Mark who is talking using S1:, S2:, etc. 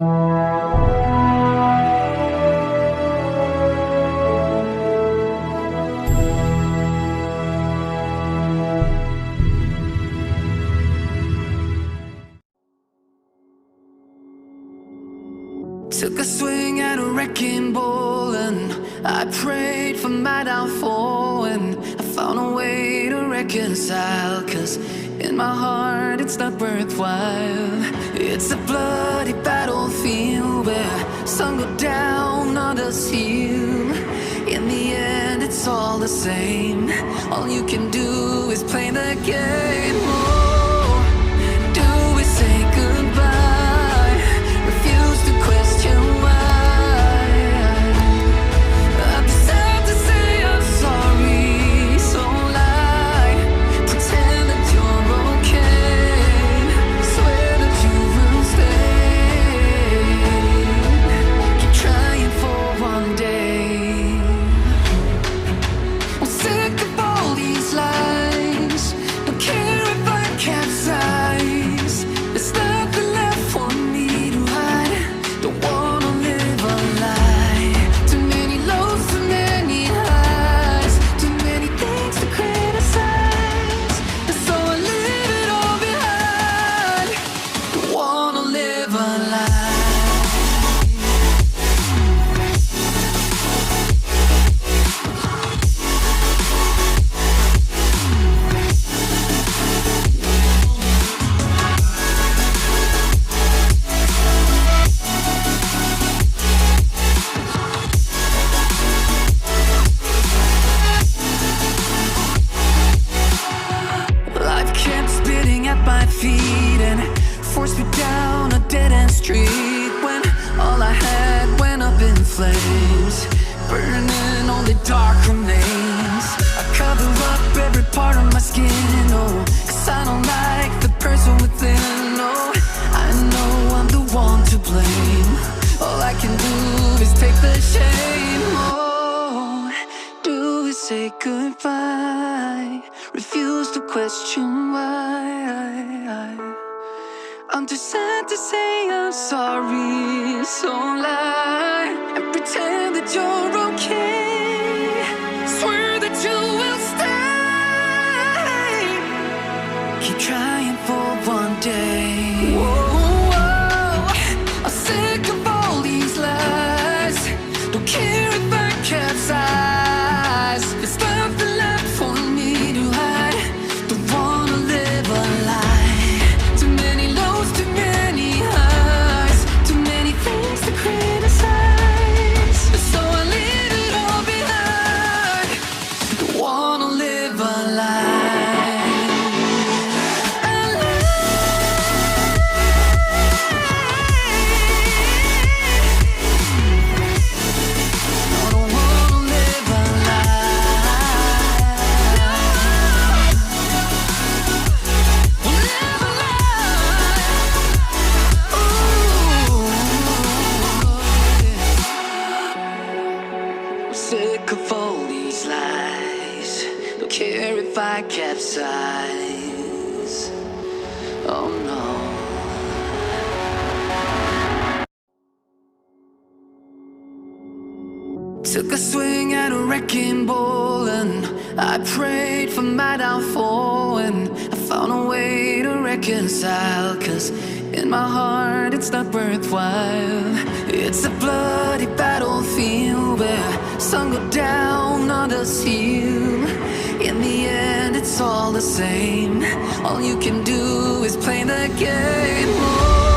S1: Took a swing at a wrecking ball and I prayed for my downfall, and I found a way to reconcile, 'cause in my heart it's not worthwhile. It's a bloody battlefield where some go down, others heal. In the end it's all the same. All you can do is play the game. Oh, do we say goodbye? Refuse to question why. I've decided to say I'm sorry, so lie. Pretend that you're okay. Swear that you will stay. Keep trying for one day. I'm sick of all these lies. Don't care if I capsize. There's nothing left for me to hide. Don't wanna live a lie. Too many lows, too many highs. Too many things to criticize. And so I leave it all behind. Don't wanna live a lie. Life kept spitting at my feet and forced me down a dead-end street, when all I had went up in flames, burning only dark remains. I cover up every part of my skin, oh, 'cause I don't like the person within. Oh, I know I'm the one to blame. All I can do is take the shame. Oh, do we say goodbye? Refuse to question why. I'm too sad to say I'm sorry, so lie and pretend that you're okay. Swear that you will stay. Keep trying for one day. Whoa, I'm sick of all these lies. Don't care if I capsize. There's nothing left for me to hide. Don't wanna live a lie. Too many lows, too many highs. Too many things to criticize. So I leave it all behind. Don't wanna live a lie. A I don't wanna live a lie. Live a lie. Ooh. I'm sick of all these lies. Don't care if I capsize. Oh no. Took a swing at a wrecking ball and I prayed for my downfall, and I found a way to reconcile, 'cause in my heart it's not worthwhile. It's a bloody battlefield where some go down, others heal. In the end it's all the same. All you can do is play the game. Oh,